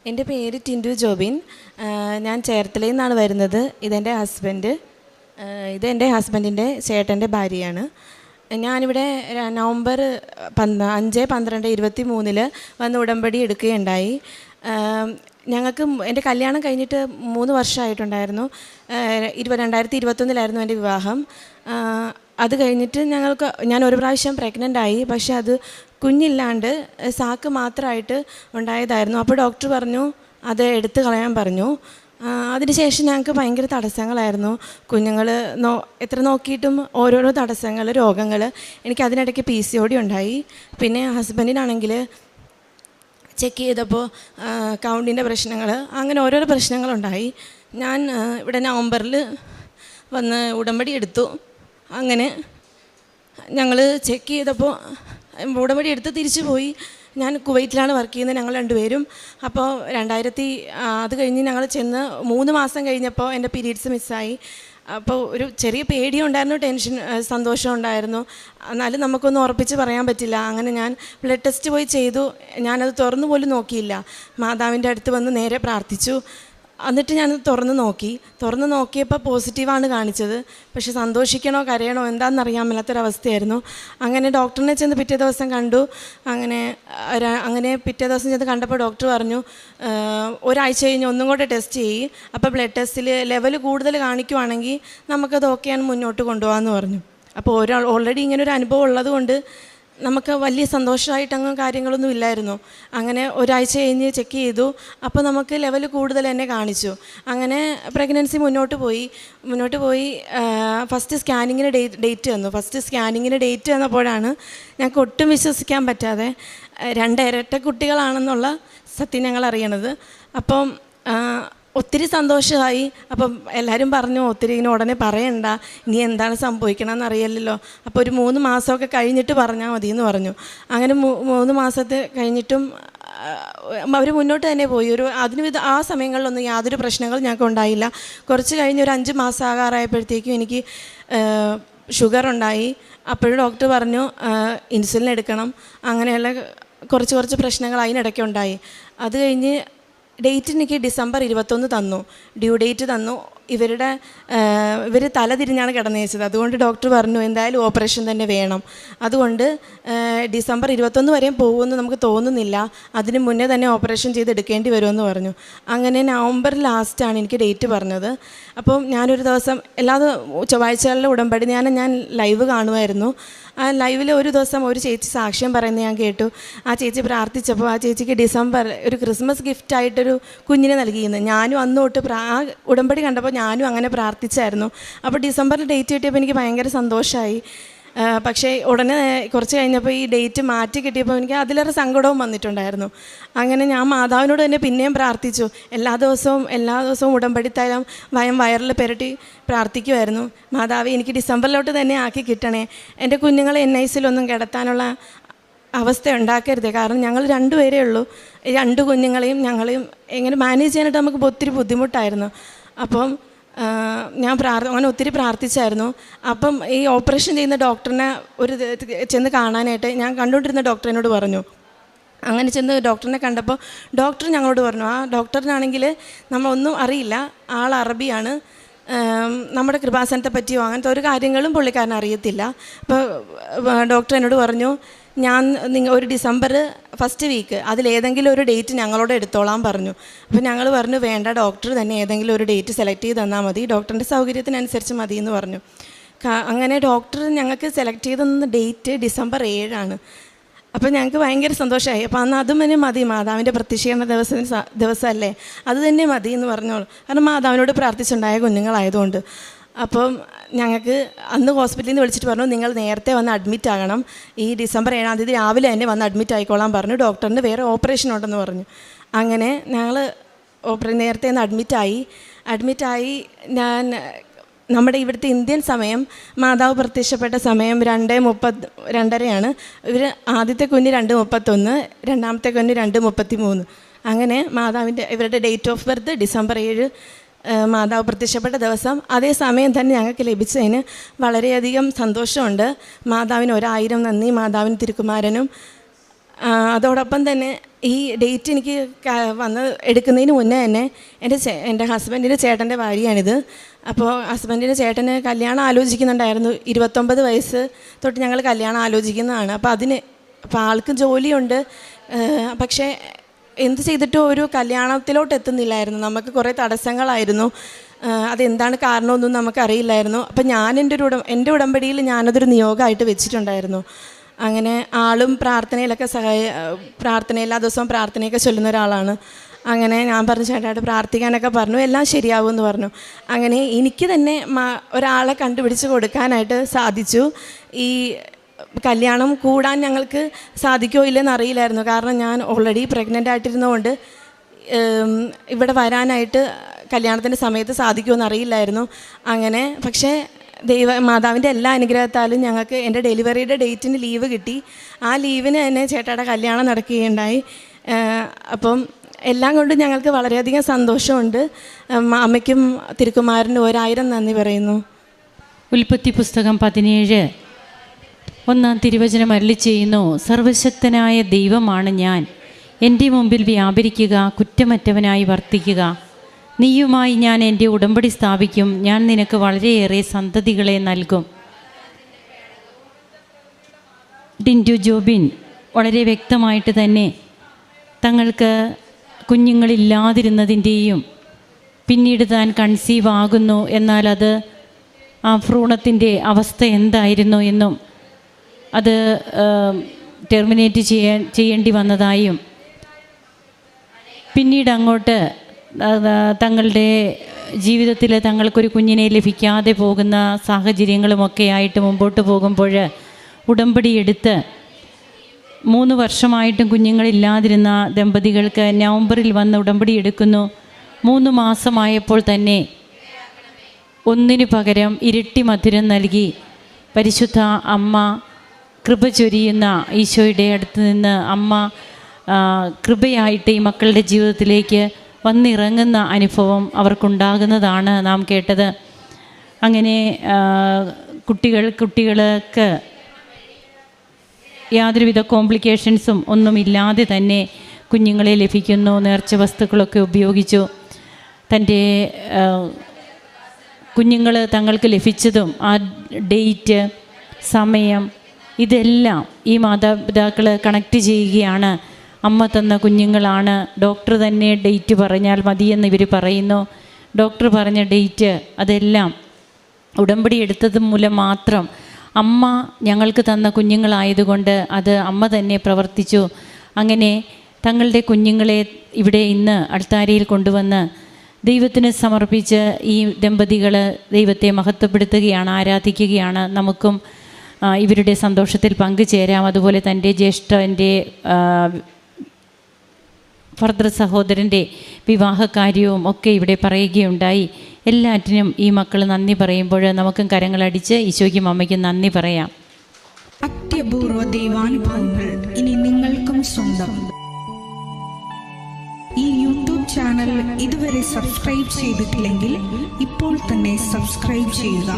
എൻ്റെ പേര് ടിൻഡു ജോബിൻ. ഞാൻ ചേർത്തലയിൽ നിന്നാണ് വരുന്നത്. ഇതെൻ്റെ ഹസ്ബൻഡിൻ്റെ ചേട്ടൻ്റെ ഭാര്യയാണ്. ഞാനിവിടെ നവംബർ 5/12/23 വന്ന് ഉടമ്പടി എടുക്കുകയുണ്ടായി. ഞങ്ങൾക്ക് എൻ്റെ കല്യാണം കഴിഞ്ഞിട്ട് 3 വർഷമായിട്ടുണ്ടായിരുന്നു. 2021 എൻ്റെ വിവാഹം. അത് കഴിഞ്ഞിട്ട് ഞാൻ ഒരു പ്രാവശ്യം പ്രഗ്നൻ്റ് ആയി. പക്ഷേ അത് കുഞ്ഞില്ലാണ്ട് സാക്ക് മാത്രമായിട്ട് ഉണ്ടായതായിരുന്നു. അപ്പോൾ ഡോക്ടർ പറഞ്ഞു അത് എടുത്തു കളയാൻ പറഞ്ഞു. അതിനുശേഷം ഞങ്ങൾക്ക് ഭയങ്കര തടസ്സങ്ങളായിരുന്നു. കുഞ്ഞുങ്ങൾ എത്ര നോക്കിയിട്ടും ഓരോരോ തടസ്സങ്ങൾ, രോഗങ്ങൾ. എനിക്ക് അതിനിടയ്ക്ക് PCOD ഉണ്ടായി. പിന്നെ ഹസ്ബൻഡിനാണെങ്കിൽ ചെക്ക് ചെയ്തപ്പോൾ കൗണ്ടിൻ്റെ പ്രശ്നങ്ങൾ, അങ്ങനെ ഓരോരോ പ്രശ്നങ്ങളുണ്ടായി. ഞാൻ ഇവിടെ നവംബറിൽ വന്ന് ഉടമ്പടി എടുത്തു. അങ്ങനെ ഞങ്ങൾ ചെക്ക് ചെയ്തപ്പോൾ ഉടമ്പടി എടുത്ത് തിരിച്ചു പോയി. ഞാൻ കുവൈറ്റിലാണ് വർക്ക് ചെയ്യുന്നത്, ഞങ്ങൾ രണ്ടുപേരും. അപ്പോൾ അത് കഴിഞ്ഞ് ഞങ്ങൾ ചെന്ന് 3 മാസം കഴിഞ്ഞപ്പോൾ എൻ്റെ പീരീഡ്സ് മിസ്സായി. അപ്പോൾ ഒരു ചെറിയ പേടിയും ഉണ്ടായിരുന്നു, ടെൻഷൻ, സന്തോഷം ഉണ്ടായിരുന്നു. എന്നാലും നമുക്കൊന്നും ഉറപ്പിച്ച് പറയാൻ പറ്റില്ല. അങ്ങനെ ഞാൻ ബ്ലഡ് ടെസ്റ്റ് പോയി ചെയ്തു. ഞാനത് തുറന്നു പോലും നോക്കിയില്ല. മാതാവിൻ്റെ അടുത്ത് വന്ന് നേരെ പ്രാർത്ഥിച്ചു. എന്നിട്ട് ഞാനത് തുറന്ന് നോക്കിയപ്പോൾ പോസിറ്റീവാണ് കാണിച്ചത്. പക്ഷെ സന്തോഷിക്കണോ കരയണോ എന്താണെന്നറിയാൻ മേലാത്തൊരവസ്ഥയായിരുന്നു. അങ്ങനെ ഡോക്ടറിനെ ചെന്ന് പിറ്റേ ദിവസം കണ്ടു. അങ്ങനെ പിറ്റേ ദിവസം ചെന്ന് കണ്ടപ്പോൾ ഡോക്ടർ പറഞ്ഞു ഒരാഴ്ച കഴിഞ്ഞ് ഒന്നും കൂടെ ടെസ്റ്റ് ചെയ്യും. അപ്പോൾ ബ്ലഡ് ടെസ്റ്റിൽ ലെവൽ കൂടുതൽ കാണിക്കുവാണെങ്കിൽ നമുക്കത് ഓക്കെയാണ്, മുന്നോട്ട് കൊണ്ടുപോകാമെന്ന് പറഞ്ഞു. അപ്പോൾ ഓൾറെഡി ഇങ്ങനൊരു അനുഭവം ഉള്ളത് കൊണ്ട് നമുക്ക് വലിയ സന്തോഷമായിട്ടങ്ങ് കാര്യങ്ങളൊന്നും ഇല്ലായിരുന്നു. അങ്ങനെ ഒരാഴ്ച കഴിഞ്ഞ് ചെക്ക് ചെയ്തു. അപ്പോൾ നമുക്ക് ലെവൽ കൂടുതൽ തന്നെ കാണിച്ചു. അങ്ങനെ പ്രഗ്നൻസി മുന്നോട്ട് പോയി. ഫസ്റ്റ് സ്കാനിങ്ങിന് ഡേറ്റ് തന്നു. സ്കാനിങ്ങിന് ഡേറ്റ് തന്നപ്പോഴാണ് ഞങ്ങൾക്ക് ഒട്ടും വിശ്വസിക്കാൻ പറ്റാതെ 2 ഇരട്ട കുട്ടികളാണെന്നുള്ള സത്യം ഞങ്ങൾ അറിയണത്. അപ്പം ഒത്തിരി സന്തോഷമായി. അപ്പം എല്ലാവരും പറഞ്ഞു ഒത്തിരി ഇങ്ങനെ ഉടനെ പറയണ്ട, ഇനി എന്താണ് സംഭവിക്കണമെന്ന് അറിയില്ലല്ലോ, അപ്പോൾ ഒരു 3 മാസമൊക്കെ കഴിഞ്ഞിട്ട് പറഞ്ഞാൽ മതി എന്ന് പറഞ്ഞു. അങ്ങനെ 3 മാസത്തെ കഴിഞ്ഞിട്ടും അവർ മുന്നോട്ട് തന്നെ പോയി. ആ സമയങ്ങളിലൊന്നും യാതൊരു പ്രശ്നങ്ങളും ഞങ്ങൾക്ക് ഉണ്ടായില്ല. കുറച്ച് കഴിഞ്ഞ് ഒരു 5 മാസം ആകാറായപ്പോഴത്തേക്കും എനിക്ക് ഷുഗർ ഉണ്ടായി. അപ്പോഴും ഡോക്ടർ പറഞ്ഞു ഇൻസുലിൻ എടുക്കണം. അങ്ങനെയുള്ള കുറച്ച് പ്രശ്നങ്ങൾ അതിനിടയ്ക്കുണ്ടായി. അത് കഴിഞ്ഞ് ഡേറ്റ് എനിക്ക് ഡിസംബർ 21 തന്നു, ഡ്യൂ ഡേറ്റ് തന്നു. ഇവർ തല തിരിഞ്ഞാണ് കിടന്നേച്ചത്. അതുകൊണ്ട് ഡോക്ടർ പറഞ്ഞു എന്തായാലും ഓപ്പറേഷൻ തന്നെ വേണം. അതുകൊണ്ട് ഡിസംബർ 21 വരെയും പോകുമെന്ന് നമുക്ക് തോന്നുന്നില്ല, അതിന് മുന്നേ തന്നെ ഓപ്പറേഷൻ ചെയ്തെടുക്കേണ്ടി വരുമെന്ന് പറഞ്ഞു. അങ്ങനെ നവംബർ ലാസ്റ്റാണ് എനിക്ക് ഡേറ്റ് പറഞ്ഞത്. അപ്പം ഞാനൊരു ദിവസം ചൊവ്വാഴ്ചകളിലെ ഉടമ്പടി ഞാൻ ലൈവ് കാണുമായിരുന്നു. ആ ലൈവിൽ ഒരു ദിവസം ഒരു ചേച്ചി സാക്ഷ്യം പറയുന്നത് ഞാൻ കേട്ടു. ആ ചേച്ചി പ്രാർത്ഥിച്ചപ്പോൾ ആ ചേച്ചിക്ക് ഡിസംബർ ഒരു ക്രിസ്മസ് ഗിഫ്റ്റായിട്ടൊരു കുഞ്ഞിനെ നൽകിയിരുന്നു. ഞാനും അന്ന് തൊട്ട് ആ ഉടമ്പടി കണ്ടപ്പോൾ ഞാനും അങ്ങനെ പ്രാർത്ഥിച്ചായിരുന്നു. അപ്പോൾ ഡിസംബറിൽ ഡേറ്റ് കിട്ടിയപ്പോൾ എനിക്ക് ഭയങ്കര സന്തോഷമായി. പക്ഷേ ഉടനെ കുറച്ച് കഴിഞ്ഞപ്പോൾ ഈ ഡേറ്റ് മാറ്റി കിട്ടിയപ്പോൾ എനിക്ക് അതിലേറെ സങ്കടവും വന്നിട്ടുണ്ടായിരുന്നു. അങ്ങനെ ഞാൻ മാതാവിനോട് തന്നെ പിന്നെയും പ്രാർത്ഥിച്ചു. എല്ലാ ദിവസവും ഉടമ്പടി തരം വയറിൽ പുരട്ടി പ്രാർത്ഥിക്കുമായിരുന്നു. മാതാവേ എനിക്ക് ഡിസംബറിലോട്ട് തന്നെ ആക്കി കിട്ടണേ, എൻ്റെ കുഞ്ഞുങ്ങളെ NICയിലൊന്നും കിടത്താനുള്ള അവസ്ഥ ഉണ്ടാക്കരുത്. കാരണം ഞങ്ങൾ 2 പേരേ ഉള്ളൂ. 2 കുഞ്ഞുങ്ങളെയും ഞങ്ങളെയും എങ്ങനെ മാനേജ് ചെയ്യാനായിട്ട് നമുക്ക് ഒത്തിരി ബുദ്ധിമുട്ടായിരുന്നു. അപ്പം അങ്ങനെ ഒത്തിരി പ്രാർത്ഥിച്ചായിരുന്നു. അപ്പം ഈ ഓപ്പറേഷൻ ചെയ്യുന്ന ഡോക്ടറിനെ ചെന്ന് കാണാനായിട്ട് ഞാൻ കണ്ടുകൊണ്ടിരുന്ന ഡോക്ടറിനോട് പറഞ്ഞു. അങ്ങനെ ചെന്ന് ഡോക്ടറിനെ കണ്ടപ്പോൾ ഡോക്ടർ ഞങ്ങളോട് പറഞ്ഞു, ആ ഡോക്ടറിനാണെങ്കിൽ നമ്മളൊന്നും അറിയില്ല, ആൾ അറബിയാണ്, നമ്മുടെ കൃപാസനത്തെ പറ്റിയോ അങ്ങനത്തെ ഒരു കാര്യങ്ങളും പുള്ളിക്കാരൻ അറിയത്തില്ല. അപ്പോൾ ഡോക്ടർ എന്നോട് പറഞ്ഞു ഒരു ഡിസംബർ ഫസ്റ്റ് വീക്ക് അതിലേതെങ്കിലും ഒരു ഡേറ്റ് ഞങ്ങളോട് എടുത്തോളാൻ പറഞ്ഞു. അപ്പോൾ ഞങ്ങൾ പറഞ്ഞു വേണ്ട, ഡോക്ടർ തന്നെ ഏതെങ്കിലും ഒരു ഡേറ്റ് സെലക്ട് ചെയ്ത് തന്നാൽ മതി, ഡോക്ടറിൻ്റെ സൗകര്യത്തിനനുസരിച്ച് മതി എന്ന് പറഞ്ഞു. അങ്ങനെ ഡോക്ടർ ഞങ്ങൾക്ക് സെലക്ട് ചെയ്ത് തന്ന ഡേറ്റ് ഡിസംബർ 7 അപ്പോൾ ഞങ്ങൾക്ക് ഭയങ്കര സന്തോഷമായി. അപ്പോൾ അന്ന് അതും തന്നെ മതി, മാതാവിൻ്റെ പ്രത്യക്ഷീകരണ ദിവസമല്ലേ, അത് തന്നെ മതി എന്ന് പറഞ്ഞോളൂ. കാരണം മാതാവിനോട് പ്രാർത്ഥിച്ചുണ്ടായ കുഞ്ഞുങ്ങളായതുകൊണ്ട്. അപ്പം ഞങ്ങൾക്ക് അന്ന് ഹോസ്പിറ്റലിൽ നിന്ന് വിളിച്ചിട്ട് പറഞ്ഞു നിങ്ങൾ നേരത്തെ വന്ന് അഡ്മിറ്റ് ആകണം, ഈ ഡിസംബർ 7 രാവിലെ തന്നെ വന്ന് അഡ്മിറ്റ് ആയിക്കോളാൻ പറഞ്ഞു. ഡോക്ടറിന് വേറെ ഓപ്പറേഷൻ ഉണ്ടെന്ന് പറഞ്ഞു. അങ്ങനെ ഞങ്ങൾ നേരത്തെ ഒന്ന് അഡ്മിറ്റായി. നമ്മുടെ ഇവിടുത്തെ ഇന്ത്യൻ സമയം മാതാവ് പ്രത്യക്ഷപ്പെട്ട സമയം 2:32 ഇവർ ആദ്യത്തെ കുഞ്ഞ് 2:31, രണ്ടാമത്തെ കുഞ്ഞ് 2:33. അങ്ങനെ ഇവരുടെ ഡേറ്റ് ഓഫ് ബർത്ത് ഡിസംബർ 7 മാതാവ് പ്രത്യക്ഷപ്പെട്ട ദിവസം. അതേ സമയം തന്നെ ഞങ്ങൾക്ക് ലഭിച്ചതിന് വളരെയധികം സന്തോഷമുണ്ട്. മാതാവിന് 1000 നന്ദി, മാതാവിന് തിരുക്കുമാരനും. അതോടൊപ്പം തന്നെ ഈ ഡേറ്റ് എനിക്ക് വന്ന് എടുക്കുന്നതിന് മുന്നേ തന്നെ എൻ്റെ ഹസ്ബൻഡിൻ്റെ ചേട്ടൻ്റെ ഭാര്യയാണിത്. അപ്പോൾ ഹസ്ബൻഡിൻ്റെ ചേട്ടന് കല്യാണം ആലോചിക്കുന്നുണ്ടായിരുന്നു. 29 വയസ്സ് തൊട്ട് ഞങ്ങൾ കല്യാണം ആലോചിക്കുന്നതാണ്. അപ്പോൾ ആൾക്ക് ജോലിയുണ്ട്. പക്ഷേ എന്ത് ചെയ്തിട്ടും ഒരു കല്യാണത്തിലോട്ട് എത്തുന്നില്ലായിരുന്നു. നമുക്ക് കുറേ തടസ്സങ്ങളായിരുന്നു. അതെന്താണ് കാരണമെന്നും നമുക്കറിയില്ലായിരുന്നു. അപ്പം ഞാൻ എൻ്റെ ഉടമ്പടിയിൽ ഞാനതൊരു നിയോഗമായിട്ട് വെച്ചിട്ടുണ്ടായിരുന്നു. അങ്ങനെ ആളും പ്രാർത്ഥനയിലൊക്കെ എല്ലാ ദിവസവും പ്രാർത്ഥനയൊക്കെ ചൊല്ലുന്ന ഒരാളാണ്. അങ്ങനെ ഞാൻ പറഞ്ഞു ചേട്ടായിട്ട് പ്രാർത്ഥിക്കാനൊക്കെ പറഞ്ഞു, എല്ലാം ശരിയാവുമെന്ന് പറഞ്ഞു. അങ്ങനെ എനിക്ക് തന്നെ ഒരാളെ കണ്ടുപിടിച്ച് കൊടുക്കാനായിട്ട് സാധിച്ചു. ഈ കല്യാണം കൂടാൻ ഞങ്ങൾക്ക് സാധിക്കുമോ ഇല്ലെന്ന് അറിയില്ലായിരുന്നു. കാരണം ഞാൻ ഓൾറെഡി പ്രഗ്നൻ്റ് ആയിട്ടിരുന്നതുകൊണ്ട് ഇവിടെ വരാനായിട്ട് കല്യാണത്തിൻ്റെ സമയത്ത് സാധിക്കുമെന്ന് അറിയില്ലായിരുന്നു. അങ്ങനെ പക്ഷേ മാതാവിൻ്റെ എല്ലാ അനുഗ്രഹത്താലും ഞങ്ങൾക്ക് എൻ്റെ ഡെലിവറിയുടെ ഡേറ്റിന് ലീവ് കിട്ടി. ആ ലീവിന് തന്നെ ചേട്ടായുടെ കല്യാണം നടക്കുകയുണ്ടായി. അപ്പം എല്ലാം കൊണ്ടും ഞങ്ങൾക്ക് വളരെയധികം സന്തോഷമുണ്ട്. അമ്മയ്ക്കും തിരുക്കുമാരനും 1000 നന്ദി പറയുന്നു. ഉൽപ്പത്തി പുസ്തകം 17:1 തിരുവചനം അരുളി ചെയ്യുന്നു, സർവശക്തനായ ദൈവമാണ് ഞാൻ, എൻ്റെ മുമ്പിൽ വ്യാപരിക്കുക, കുറ്റമറ്റവനായി വർത്തിക്കുക. നീയുമായി ഞാൻ എൻ്റെ ഉടമ്പടി സ്ഥാപിക്കും, ഞാൻ നിനക്ക് വളരെയേറെ സന്തതികളെ നൽകും. ടിൻറ്റു ജോബിൻ വളരെ വ്യക്തമായിട്ട് തന്നെ തങ്ങൾക്ക് കുഞ്ഞുങ്ങളില്ലാതിരുന്നതിൻ്റെയും പിന്നീട് താൻ കൺസീവ് ആകുന്നു, എന്നാൽ അത് ആ ഭ്രൂണത്തിൻ്റെ അവസ്ഥ എന്തായിരുന്നു എന്നും അത് ടെർമിനേറ്റ് ചെയ്യേണ്ടി വന്നതായും പിന്നീട് അങ്ങോട്ട് തങ്ങളുടെ ജീവിതത്തിൽ തങ്ങൾക്കൊരു കുഞ്ഞിനെ ലഭിക്കാതെ പോകുന്ന സാഹചര്യങ്ങളുമൊക്കെ ആയിട്ട് മുമ്പോട്ട് പോകുമ്പോൾ ഉടമ്പടി എടുത്ത് 3 വർഷമായിട്ടും കുഞ്ഞുങ്ങളില്ലാതിരുന്ന ദമ്പതികൾക്ക് നവംബറിൽ വന്ന് ഉടമ്പടി എടുക്കുന്നു. 3 മാസമായപ്പോൾ തന്നെ 1 പകരം ഇരട്ടി മധുരം നൽകി പരിശുദ്ധ അമ്മ കൃപ ചൊരിയുന്ന ഈശോയുടെ അടുത്ത് നിന്ന് അമ്മ കൃപയായിട്ട് ഈ മക്കളുടെ ജീവിതത്തിലേക്ക് വന്നിറങ്ങുന്ന അനുഭവം അവർക്കുണ്ടാകുന്നതാണ് നാം കേട്ടത്. അങ്ങനെ കുട്ടികൾക്ക് യാതൊരുവിധ കോംപ്ലിക്കേഷൻസും ഒന്നുമില്ലാതെ തന്നെ കുഞ്ഞുങ്ങളെ ലഭിക്കുന്നു. നേർച്ച വസ്തുക്കളൊക്കെ ഉപയോഗിച്ചു. തൻ്റെ കുഞ്ഞുങ്ങൾ തങ്ങൾക്ക് ലഭിച്ചതും ആ ഡേറ്റ്, സമയം, ഇതെല്ലാം ഈ മാതാപിതാക്കൾ കണക്ട് ചെയ്യുകയാണ്. അമ്മ തന്ന കുഞ്ഞുങ്ങളാണ്. ഡോക്ടർ തന്നെ ഡേറ്റ് പറഞ്ഞാൽ മതിയെന്ന് ഇവർ പറയുന്നു. ഡോക്ടർ പറഞ്ഞ ഡേറ്റ് അതെല്ലാം ഉടമ്പടി എടുത്തത് മൂലം മാത്രം അമ്മ ഞങ്ങൾക്ക് തന്ന കുഞ്ഞുങ്ങളായതുകൊണ്ട് അത് അമ്മ തന്നെ പ്രവർത്തിച്ചു. അങ്ങനെ തങ്ങളുടെ കുഞ്ഞുങ്ങളെ ഇവിടെ ഇന്ന് അൾത്താരയിൽ കൊണ്ടുവന്ന് ദൈവത്തിന് സമർപ്പിച്ച് ഈ ദമ്പതികൾ ദൈവത്തെ മഹത്വപ്പെടുത്തുകയാണ്, ആരാധിക്കുകയാണ്. നമുക്കും ഇവരുടെ സന്തോഷത്തിൽ പങ്കുചേരാം. അതുപോലെ തൻ്റെ ജ്യേഷ്ഠൻ്റെ ഭർതൃ സഹോദരൻ്റെ വിവാഹകാര്യവും ഒക്കെ ഇവിടെ പറയുകയുണ്ടായി. എല്ലാറ്റിനും ഈ മക്കൾ നന്ദി പറയുമ്പോൾ നമുക്കും കരങ്ങളടിച്ച് ഈശോയ്ക്കും അമ്മയ്ക്കും നന്ദി പറയാം. അത്യപൂർവ ദൈവാനുഭവങ്ങൾ ഇനി നിങ്ങൾക്കും സ്വന്തം. ഈ യൂട്യൂബ് ചാനൽ ഇതുവരെ സബ്സ്ക്രൈബ് ചെയ്തിട്ടില്ലെങ്കിൽ ഇപ്പോൾ തന്നെ സബ്സ്ക്രൈബ് ചെയ്യുക.